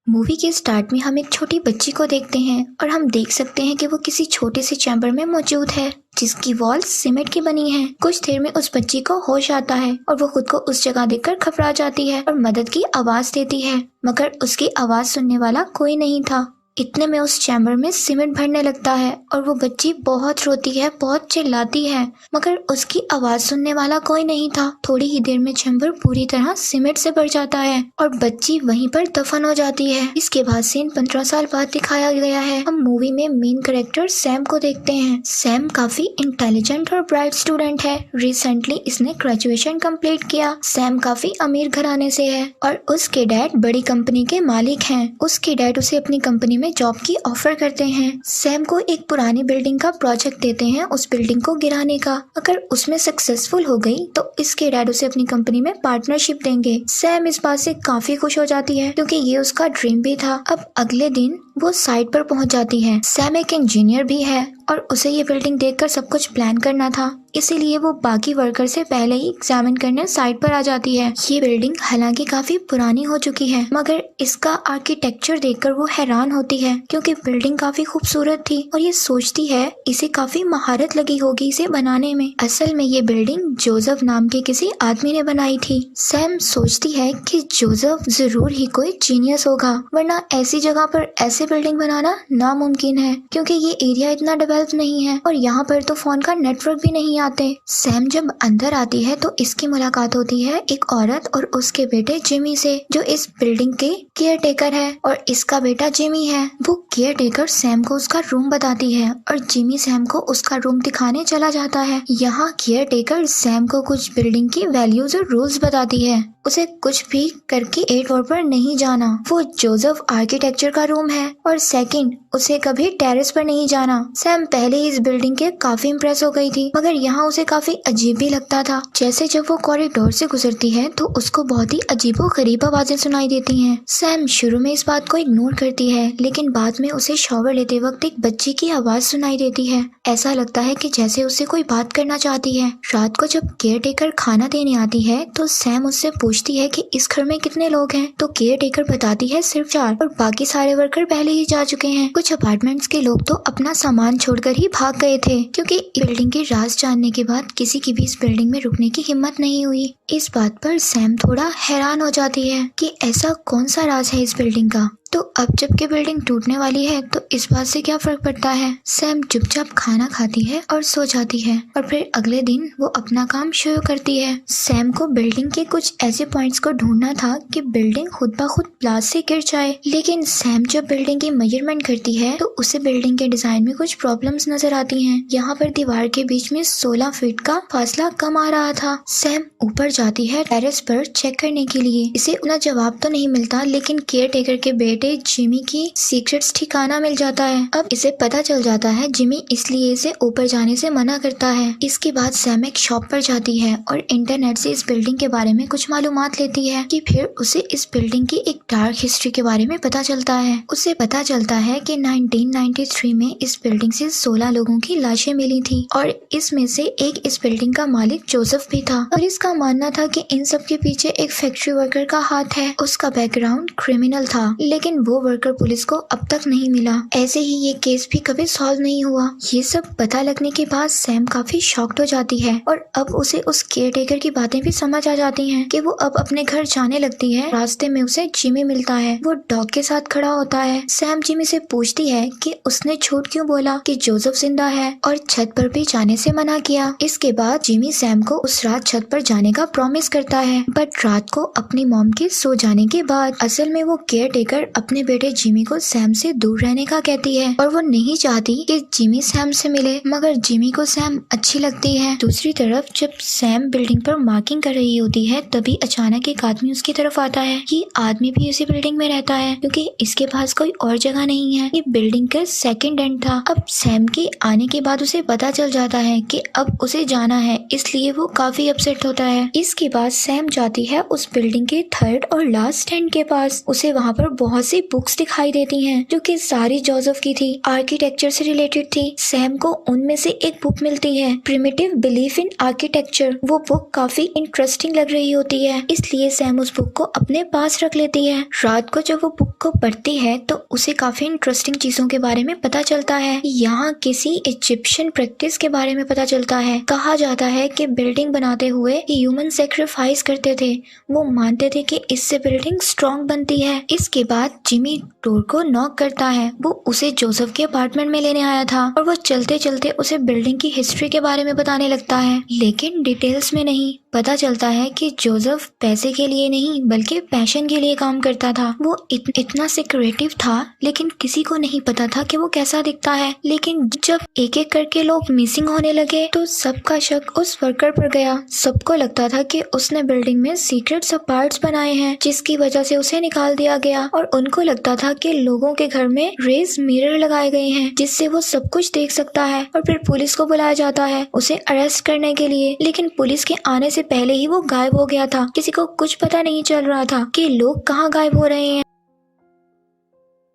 Movie के start में हम एक छोटी बच्ची को देखते हैं और हम देख सकते हैं कि वो किसी छोटे से चैम्बर में मौजूद है जिसकी वॉल सीमेंट की बनी है। कुछ देर में उस बच्ची को होश आता है और वो खुद को उस जगह देखकर घबरा जाती है और मदद की आवाज देती है, मगर उसकी आवाज सुनने वाला कोई नहीं था। इतने में उस चैम्बर में सीमेंट भरने लगता है और वो बच्ची बहुत रोती है, बहुत चिल्लाती है, मगर उसकी आवाज सुनने वाला कोई नहीं था। थोड़ी ही देर में चैम्बर पूरी तरह सीमेंट से भर जाता है और बच्ची वहीं पर दफन हो जाती है। इसके बाद सीन 15 साल बाद दिखाया गया है। हम मूवी में मेन कैरेक्टर सैम को देखते हैं। सैम काफी इंटेलिजेंट और ब्राइट स्टूडेंट है। रिसेंटली इसने ग्रेजुएशन कंप्लीट किया। सैम काफी अमीर घराने से है और उसके डैड बड़ी कंपनी के मालिक हैं। उसके डैड उसे अपनी कंपनी में जॉब की ऑफर करते हैं। सैम को एक पुरानी बिल्डिंग का प्रोजेक्ट देते हैं उस बिल्डिंग को गिराने का। अगर उसमें सक्सेसफुल हो गई तो इसके डैड उसे अपनी कंपनी में पार्टनरशिप देंगे। सैम इस बात से काफी खुश हो जाती है क्योंकि ये उसका ड्रीम भी था। अब अगले दिन वो साइट पर पहुंच जाती है। सैम एक इंजीनियर भी है और उसे ये बिल्डिंग देखकर सब कुछ प्लान करना था, इसीलिए वो बाकी वर्कर से पहले ही एग्जामिन करने साइट पर आ जाती है। ये बिल्डिंग हालांकि काफी पुरानी हो चुकी है, मगर इसका आर्किटेक्चर देखकर वो हैरान होती है क्योंकि बिल्डिंग काफी खूबसूरत थी और ये सोचती है इसे काफी महारत लगी होगी इसे बनाने में। असल में ये बिल्डिंग जोसेफ नाम के किसी आदमी ने बनाई थी। सैम सोचती है कि जोसेफ जरूर ही कोई जीनियस होगा, वरना ऐसी जगह पर ऐसे बिल्डिंग बनाना नामुमकिन है क्योंकि ये एरिया इतना डेवलप नहीं है और यहाँ पर तो फोन का नेटवर्क भी नहीं आते। सैम जब अंदर आती है तो इसकी मुलाकात होती है एक औरत और उसके बेटे जिमी से, जो इस बिल्डिंग के केयर टेकर है और इसका बेटा जिमी है। वो केयर टेकर सैम को उसका रूम बताती है और जिमी सैम को उसका रूम दिखाने चला जाता है। यहाँ केयर टेकर सैम को कुछ बिल्डिंग की वैल्यूज और रूल्स बताती है। उसे कुछ भी करके 8 फ्लोर पर नहीं जाना, वो जोसेफ आर्किटेक्चर का रूम है, और सेकंड उसे कभी टेरेस पर नहीं जाना। सैम पहले ही इस बिल्डिंग के काफी इम्प्रेस हो गई थी, मगर यहाँ उसे काफी अजीब भी लगता था। जैसे जब वो कॉरिडोर से गुजरती है तो उसको बहुत ही अजीबोगरीब आवाजें सुनाई देती हैं। सैम शुरू में इस बात को इग्नोर करती है, लेकिन बाद में उसे शॉवर लेते वक्त एक बच्ची की आवाज सुनाई देती है। ऐसा लगता है कि जैसे उससे कोई बात करना चाहती है। रात को जब केयर टेकर खाना देने आती है तो सैम उससे पूछती है कि इस घर में कितने लोग हैं, तो केयर टेकर बताती है सिर्फ 4 और बाकी सारे वर्कर पहले ही जा चुके हैं। कुछ अपार्टमेंट्स के लोग तो अपना सामान छोड़कर ही भाग गए थे क्योंकि बिल्डिंग के राज जानने के बाद किसी की भी इस बिल्डिंग में रुकने की हिम्मत नहीं हुई। इस बात पर सैम थोड़ा हैरान हो जाती है कि ऐसा कौन सा राज है इस बिल्डिंग का। तो अब जबकि बिल्डिंग टूटने वाली है तो इस बात से क्या फर्क पड़ता है। सैम चुपचाप खाना खाती है और सो जाती है और फिर अगले दिन वो अपना काम शुरू करती है। सैम को बिल्डिंग के कुछ ऐसे पॉइंट्स को ढूंढना था कि बिल्डिंग खुद ब खुद प्लास से गिर जाए, लेकिन सैम जब बिल्डिंग की मेजरमेंट करती है तो उसे बिल्डिंग के डिजाइन में कुछ प्रॉब्लम्स नजर आती हैं। यहाँ पर दीवार के बीच में 16 फीट का फासला कम आ रहा था। सैम ऊपर जाती है टेरेस पर चेक करने के लिए। इसे उतना जवाब तो नहीं मिलता, लेकिन केयर टेकर के बेटे जिमी की सीक्रेट्स ठिकाना मिल जाता है। अब इसे पता चल जाता है जिमी इसलिए इसे ऊपर जाने से मना करता है। इसके बाद सैम एक शॉप पर जाती है और इंटरनेट से इस बिल्डिंग के बारे में कुछ मालूमात लेती है कि फिर उसे इस बिल्डिंग की एक डार्क हिस्ट्री के बारे में पता चलता है। उसे पता चलता है कि 1993 में इस बिल्डिंग से 16 लोगों की लाशें मिली थी और इसमें से एक इस बिल्डिंग का मालिक जोसेफ भी था और इसका मानना था कि इन सब के पीछे एक फैक्ट्री वर्कर का हाथ है। उसका बैकग्राउंड क्रिमिनल था, लेकिन वो वर्कर पुलिस को अब तक नहीं मिला। ऐसे ही ये केस भी कभी सॉल्व नहीं हुआ। ये सब पता लगने के बाद सैम काफी शॉक्ड हो जाती है और अब उसे उस केयर टेकर की बातें भी समझ आ जाती हैं कि वो अब अपने घर जाने लगती है। रास्ते में उसे जिमी मिलता है, वो डॉग के साथ खड़ा होता है। सैम जिमी से पूछती है कि उसने झूठ क्यों बोला कि जोसेफ जिंदा है और छत पर भी जाने से मना किया। इसके बाद जिमी सैम को उस रात छत पर जाने का प्रॉमिस करता है, बट रात को अपनी मॉम के सो जाने के बाद। असल में वो केयर टेकर अपने बेटे जिमी को सैम से दूर रहने का कहती है और वो नहीं चाहती कि जिमी सैम से मिले, मगर जिमी को सैम अच्छी लगती है। दूसरी तरफ जब सैम बिल्डिंग पर मार्किंग कर रही होती है तभी अचानक एक आदमी उसकी तरफ आता है। ये आदमी भी इसी बिल्डिंग में रहता है क्योंकि इसके पास कोई और जगह नहीं है। ये बिल्डिंग का सेकंड एंड था। अब सैम के आने के बाद उसे पता चल जाता है कि अब उसे जाना है, इसलिए वो काफी अपसेट होता है। इसके बाद सैम जाती है उस बिल्डिंग के थर्ड और लास्ट एंड के पास। उसे वहाँ पर बहुत बहुत सी बुक्स दिखाई देती हैं जो कि सारी जोसेफ की थी, आर्किटेक्चर से रिलेटेड थी। सैम को उनमें से एक बुक मिलती है, प्रिमिटिव बिलीफ इन आर्किटेक्चर। वो बुक काफी इंटरेस्टिंग लग रही होती है, इसलिए सैम उस बुक को अपने पास रख लेती है। रात को जब वो बुक को पढ़ती है तो उसे काफी इंटरेस्टिंग चीजों के बारे में पता चलता है। यहाँ किसी इजिप्शियन प्रैक्टिस के बारे में पता चलता है। कहा जाता है कि बिल्डिंग बनाते हुए ह्यूमन सेक्रीफाइस करते थे। वो मानते थे कि इससे बिल्डिंग स्ट्रॉन्ग बनती है। इसके बाद जिमी डोर को नॉक करता है। वो उसे जोसेफ के अपार्टमेंट में लेने आया था और वो चलते चलते उसे बिल्डिंग की हिस्ट्री के बारे में बताने लगता है, लेकिन डिटेल्स में नहीं। पता चलता है कि जोसेफ पैसे के लिए नहीं बल्कि पैशन के लिए काम करता था। वो इतना सिक्रेटिव था, लेकिन किसी को नहीं पता था कि वो कैसा दिखता है। लेकिन जब एक एक करके लोग मिसिंग होने लगे तो सबका शक उस वर्कर पर गया। सबको लगता था कि उसने बिल्डिंग में सीक्रेट सब पार्ट्स बनाए हैं, जिसकी वजह से उसे निकाल दिया गया। और उनको लगता था कि लोगों के घर में रेज मिरर लगाए गए हैं जिससे वो सब कुछ देख सकता है। और फिर पुलिस को बुलाया जाता है उसे अरेस्ट करने के लिए, लेकिन पुलिस के आने से पहले ही वो गायब हो गया था। किसी को कुछ पता नहीं चल रहा था कि लोग कहाँ गायब हो रहे हैं।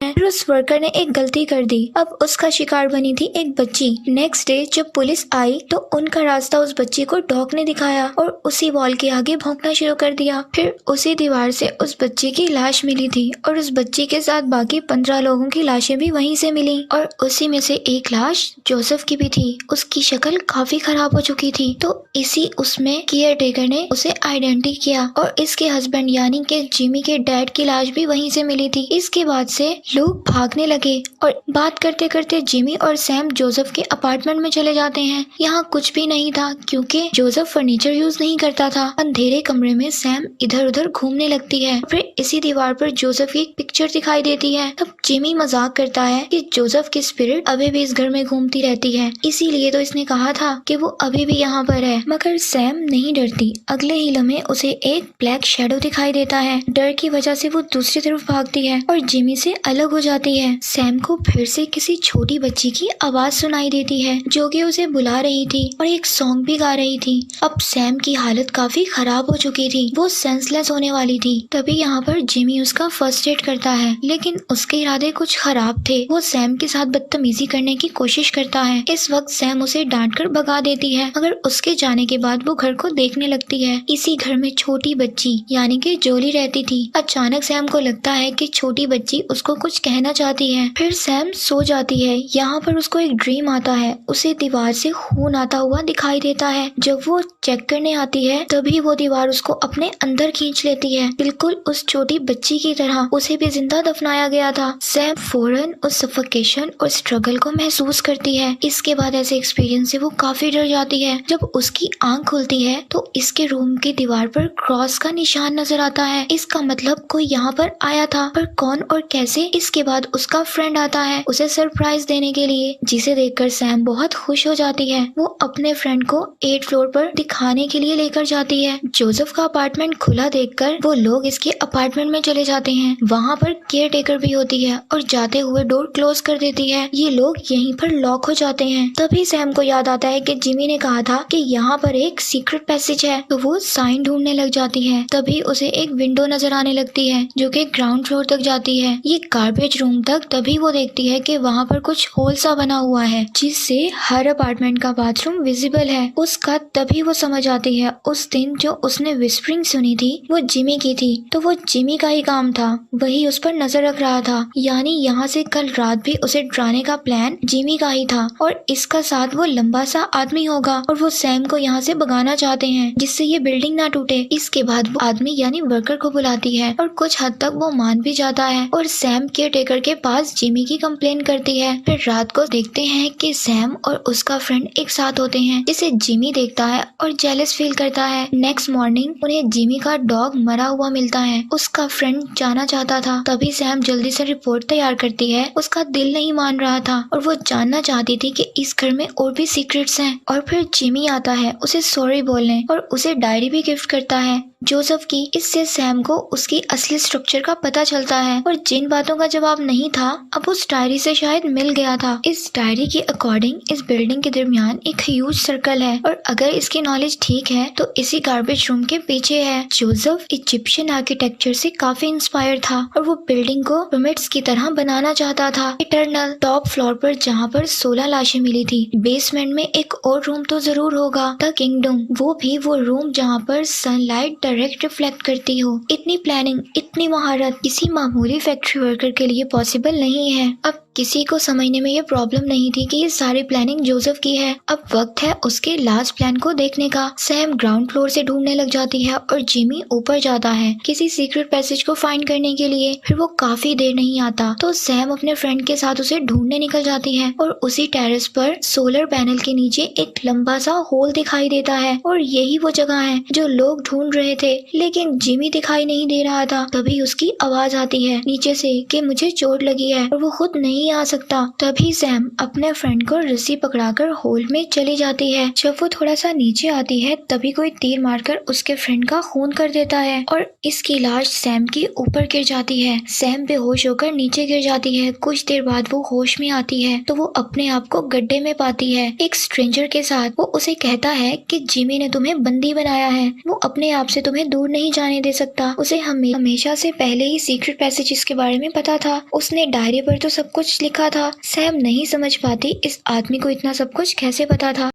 फिर उस वर्कर ने एक गलती कर दी। अब उसका शिकार बनी थी एक बच्ची। नेक्स्ट डे जब पुलिस आई तो उनका रास्ता उस बच्ची को डॉग ने दिखाया और उसी वॉल के आगे भौंकना शुरू कर दिया। फिर उसी दीवार से उस बच्ची की लाश मिली थी और उस बच्ची के साथ बाकी 15 लोगों की लाशें भी वहीं से मिली और उसी में से एक लाश जोसेफ की भी थी। उसकी शक्ल काफी खराब हो चुकी थी, तो इसी उसमें केयर टेकर ने उसे आइडेंटिटी किया और इसके हस्बैंड यानी कि जिमी के डैड की लाश भी वहीं से मिली थी। इसके बाद से लोग भागने लगे और बात करते करते जिमी और सैम जोसेफ के अपार्टमेंट में चले जाते हैं। यहाँ कुछ भी नहीं था क्योंकि जोसेफ फर्नीचर यूज नहीं करता था। अंधेरे कमरे में सैम इधर उधर घूमने लगती है। फिर इसी दीवार पर जोसेफ की एक पिक्चर दिखाई देती है। तब जिमी मजाक करता है कि जोसेफ की स्पिरिट अभी भी इस घर में घूमती रहती है, इसीलिए तो इसने कहा था कि वो अभी भी यहाँ पर है। मगर सैम नहीं डरती। अगले ही लम्हे उसे एक ब्लैक शैडो दिखाई देता है। डर की वजह से वो दूसरी तरफ भागती है और जिमी से अलग हो जाती है। सैम को फिर से किसी छोटी बच्ची की आवाज सुनाई देती है जो कि उसे बुला रही थी और एक सॉन्ग भी गा रही थी। अब सैम की हालत काफी खराब हो चुकी थी, वो सेंसलेस होने वाली थी। तभी यहाँ पर जिमी उसका फर्स्ट एड करता है, लेकिन उसके इरादे कुछ खराब थे। वो सैम के साथ बदतमीजी करने की कोशिश करता है। इस वक्त सैम उसे डांट कर भगा देती है, मगर उसके जाने के बाद वो घर को देखने लगती है। इसी घर में छोटी बच्ची यानी कि जोली रहती थी। अचानक सैम को लगता है कि छोटी बच्ची उसको कुछ कहना चाहती है। फिर सैम सो जाती है। यहाँ पर उसको एक ड्रीम आता है, उसे दीवार से खून आता हुआ दिखाई देता है। जब वो चेक करने आती है तभी वो दीवार उसको अपने अंदर खींच लेती है, बिल्कुल उस छोटी बच्ची की तरह। उसे भी जिंदा दफनाया गया था। सैम फौरन उस सफोकेशन और स्ट्रगल को महसूस करती है। इसके बाद ऐसे एक्सपीरियंस से वो काफी डर जाती है। जब उसकी आंख खुलती है तो इसके रूम की दीवार पर क्रॉस का निशान नजर आता है। इसका मतलब कोई यहाँ पर आया था, पर कौन और कैसे? इसके बाद उसका फ्रेंड आता है उसे सरप्राइज देने के लिए, जिसे देखकर सैम बहुत खुश हो जाती है। वो अपने फ्रेंड को 8th फ्लोर पर दिखाने के लिए लेकर जाती है। जोसेफ का अपार्टमेंट खुला देखकर वो लोग इसके अपार्टमेंट में चले जाते हैं। वहाँ पर केयर टेकर भी होती है और जाते हुए डोर क्लोज कर देती है। ये लोग यहीं पर लॉक हो जाते हैं। तभी सैम को याद आता है कि जिमी ने कहा था कि यहाँ पर एक सीक्रेट पैसेज है, तो वो साइन ढूंढने लग जाती है। तभी उसे एक विंडो नजर आने लगती है जो कि ग्राउंड फ्लोर तक जाती है, ये गार्बेज रूम तक। तभी वो देखती है कि वहाँ पर कुछ होल सा बना हुआ है जिससे हर अपार्टमेंट का बाथरूम विजिबल है उसका। तभी वो समझ आती है उस दिन जो उसने विस्परिंग सुनी थी वो जिमी की थी, तो वो जिमी का ही काम था, वही उस पर नजर रख रहा था। यानी यहाँ से कल रात भी उसे डराने का प्लान जिमी का ही था और इसका साथ वो लंबा सा आदमी होगा और वो सैम को यहाँ से भगाना चाहते हैं जिससे ये बिल्डिंग ना टूटे। इसके बाद वो आदमी यानी वर्कर को बुलाती है और कुछ हद तक वो मान भी जाता है और सैम केयर टेकर के पास जिमी की कंप्लेन करती है। फिर रात को देखते हैं कि सैम और उसका फ्रेंड एक साथ होते हैं, जिसे जिमी देखता है और जेलस फील करता है। नेक्स्ट मॉर्निंग उन्हें जिमी का डॉग मरा हुआ मिलता है। उसका फ्रेंड जाना चाहता था, तभी सैम जल्दी से रिपोर्ट तैयार करती है। उसका दिल नहीं मान रहा था और वो जानना चाहती थी कि इस घर में और भी सीक्रेट्स हैं। और फिर जिमी आता है उसे सॉरी बोलने और उसे डायरी भी गिफ्ट करता है। जोसेफ की। इससे सैम को उसकी असली स्ट्रक्चर का पता चलता है और जिन बातों का जवाब नहीं था अब उस डायरी से शायद मिल गया था। इस डायरी के अकॉर्डिंग इस बिल्डिंग के दरमियान एक ह्यूज सर्कल है और अगर इसकी नॉलेज ठीक है तो इसी गार्बेज रूम के पीछे है। जोसेफ इजिप्शियन आर्किटेक्चर से काफी इंस्पायर था और वो बिल्डिंग को पिरामिड्स की तरह बनाना चाहता था। इटर्नल टॉप फ्लोर पर जहाँ पर 16 लाशें मिली थी, बेसमेंट में एक और रूम तो जरूर होगा, द किंगडम, वो भी वो रूम जहाँ पर सनलाइट डायरेक्ट रिफ्लेक्ट करती हो। इतनी प्लानिंग, इतनी महारत किसी मामूली फैक्ट्री वर्कर के लिए पॉसिबल नहीं है। अब किसी को समझने में ये प्रॉब्लम नहीं थी कि ये सारी प्लानिंग जोसेफ की है। अब वक्त है उसके लास्ट प्लान को देखने का। सैम ग्राउंड फ्लोर से ढूंढने लग जाती है और जिमी ऊपर जाता है किसी सीक्रेट पैसेज को फाइंड करने के लिए। फिर वो काफी देर नहीं आता तो सैम अपने फ्रेंड के साथ उसे ढूंढने निकल जाती है और उसी टेरेस पर सोलर पैनल के नीचे एक लंबा सा होल दिखाई देता है और यही वो जगह है जो लोग ढूंढ रहे थे, लेकिन जिमी दिखाई नहीं दे रहा था। तभी उसकी आवाज आती है नीचे से कि मुझे चोट लगी है और वो खुद नहीं आ सकता। तभी सैम अपने फ्रेंड को रस्सी पकड़ाकर होल में चली जाती है। जब वो थोड़ा सा नीचे आती है तभी कोई तीर मारकर उसके फ्रेंड का खून कर देता है और इसकी लाश सैम के ऊपर गिर जाती है। सैम बेहोश होकर नीचे गिर जाती है। कुछ देर बाद वो होश में आती है तो वो अपने आप को गड्ढे में पाती है एक स्ट्रेंजर के साथ। वो उसे कहता है कि जिमी ने तुम्हें बंदी बनाया है, वो अपने आप से तुम्हें दूर नहीं जाने दे सकता। उसे हमेशा से पहले ही सीक्रेट पैसेजेस के बारे में पता था, उसने डायरी पर तो सब कुछ लिखा था। सैम नहीं समझ पाती इस आदमी को इतना सब कुछ कैसे पता था।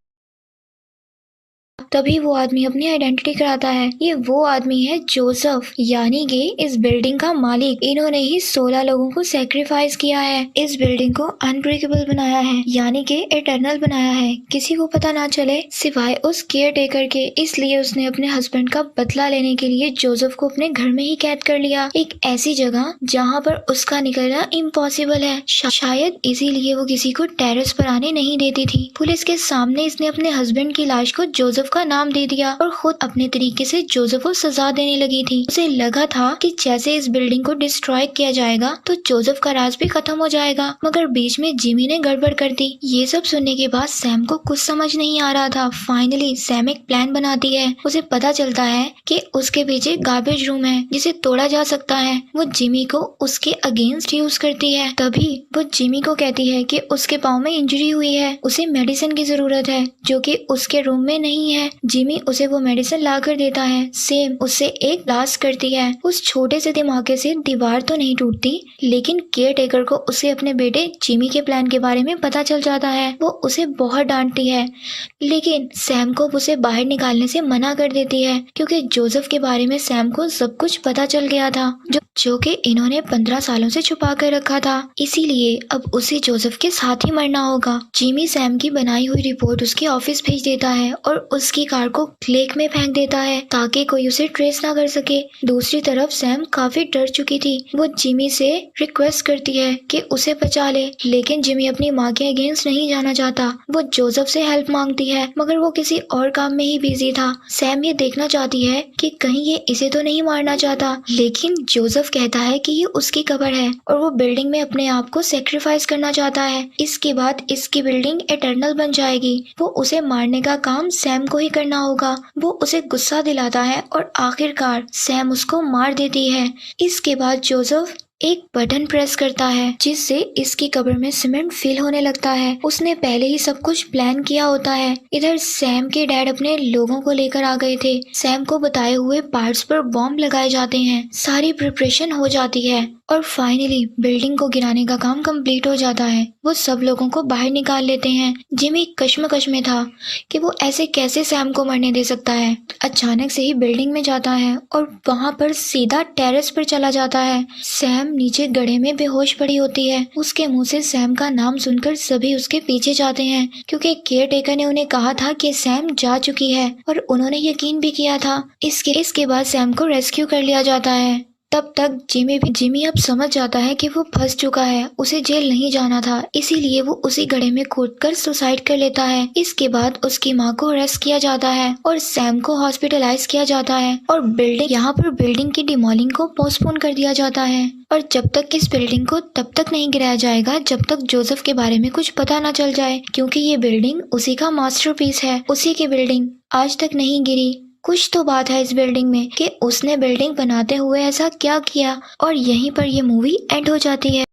तभी वो आदमी अपनी आइडेंटिटी कराता है। ये वो आदमी है जोसेफ, यानी कि इस बिल्डिंग का मालिक। इन्होंने ही 16 लोगों को सैक्रिफाइस किया है, इस बिल्डिंग को अनब्रेकेबल बनाया है, यानी कि इटर्नल बनाया है, किसी को पता ना चले सिवाय उस केयर टेकर के। इसलिए उसने अपने हस्बैंड का बदला लेने के लिए जोसेफ को अपने घर में ही कैद कर लिया, एक ऐसी जगह जहाँ पर उसका निकलना इम्पॉसिबल है। शायद इसीलिए वो किसी को टेरेस पर आने नहीं देती थी। पुलिस के सामने इसने अपने हस्बैंड की लाश को जोसेफ का नाम दे दिया और खुद अपने तरीके से जोसेफ को सजा देने लगी थी। उसे लगा था कि जैसे इस बिल्डिंग को डिस्ट्रॉय किया जाएगा तो जोसेफ का राज भी खत्म हो जाएगा, मगर बीच में जिमी ने गड़बड़ कर दी। ये सब सुनने के बाद सैम को कुछ समझ नहीं आ रहा था। फाइनली सैम एक प्लान बनाती है। उसे पता चलता है कि उसके पीछे गार्बेज रूम है जिसे तोड़ा जा सकता है। वो जिमी को उसके अगेंस्ट यूज करती है। तभी वो जिमी को कहती है कि उसके पाँव में इंजरी हुई है, उसे मेडिसिन की जरूरत है जो कि उसके रूम में नहीं है। जिमी उसे वो मेडिसिन ला कर देता है। सेम उससे एक ब्लास्ट करती है। उस छोटे से धमाके से दीवार तो नहीं टूटती, लेकिन केयर टेकर को उसे अपने बेटे जिमी के प्लान के बारे में पता चल जाता है। वो उसे बहुत डांटती है, लेकिन सैम को उसे बाहर निकालने से मना कर देती है क्योंकि जोसेफ के बारे में सैम को सब कुछ पता चल गया था जो कि इन्होंने 15 सालों से छुपा कर रखा था। इसीलिए अब उसे जोसेफ के साथ ही मरना होगा। जिमी सैम की बनाई हुई रिपोर्ट उसके ऑफिस भेज देता है और उसकी कार को लेक में फेंक देता है ताकि कोई उसे ट्रेस ना कर सके। दूसरी तरफ सैम काफी डर चुकी थी। वो जिमी से रिक्वेस्ट करती है कि उसे बचा ले, लेकिन जिमी अपनी माँ के अगेंस्ट नहीं जाना चाहता। वो जोसेफ से हेल्प मांगती है मगर वो किसी और काम में ही बिजी था। सैम ये देखना चाहती है कि कहीं ये इसे तो नहीं मारना चाहता, लेकिन जोसेफ कहता है कि ये उसकी कब्र है और वो बिल्डिंग में अपने आप को सेक्रीफाइस करना चाहता है। इसके बाद इसकी बिल्डिंग इटर्नल बन जाएगी। वो उसे मारने का काम सैम को ही करना होगा। वो उसे गुस्सा दिलाता है और आखिरकार सैम उसको मार देती है। इसके बाद जोसेफ एक बटन प्रेस करता है जिससे इसकी कब्र में सीमेंट फिल होने लगता है। उसने पहले ही सब कुछ प्लान किया होता है। इधर सैम के डैड अपने लोगों को लेकर आ गए थे। सैम को बताए हुए पार्ट्स पर बॉम्ब लगाए जाते हैं। सारी प्रिपरेशन हो जाती है और फाइनली बिल्डिंग को गिराने का काम कंप्लीट हो जाता है। वो सब लोगों को बाहर निकाल लेते हैं। जिमी कश्मकश में था कि वो ऐसे कैसे सैम को मरने दे सकता है। अचानक से ही बिल्डिंग में जाता है और वहाँ पर सीधा टेरेस पर चला जाता है। सैम नीचे गड्ढे में बेहोश पड़ी होती है। उसके मुंह से सैम का नाम सुनकर सभी उसके पीछे जाते हैं क्योंकि केयर टेकर ने उन्हें कहा था कि सैम जा चुकी है और उन्होंने यकीन भी किया था। इसके बाद सैम को रेस्क्यू कर लिया जाता है। तब तक जिमी अब समझ जाता है कि वो फंस चुका है, उसे जेल नहीं जाना था, इसीलिए वो उसी गड्ढे में कूदकर सुसाइड कर लेता है। इसके बाद उसकी माँ को अरेस्ट किया जाता है और सैम को हॉस्पिटलाइज किया जाता है और बिल्डिंग की डिमोलिंग को पोस्टपोन कर दिया जाता है। और जब तक इस बिल्डिंग को तब तक नहीं गिराया जाएगा जब तक जोसेफ के बारे में कुछ पता न चल जाए, क्योंकि ये बिल्डिंग उसी का मास्टरपीस है। उसी की बिल्डिंग आज तक नहीं गिरी, कुछ तो बात है इस बिल्डिंग में कि उसने बिल्डिंग बनाते हुए ऐसा क्या किया, और यहीं पर ये मूवी एंड हो जाती है।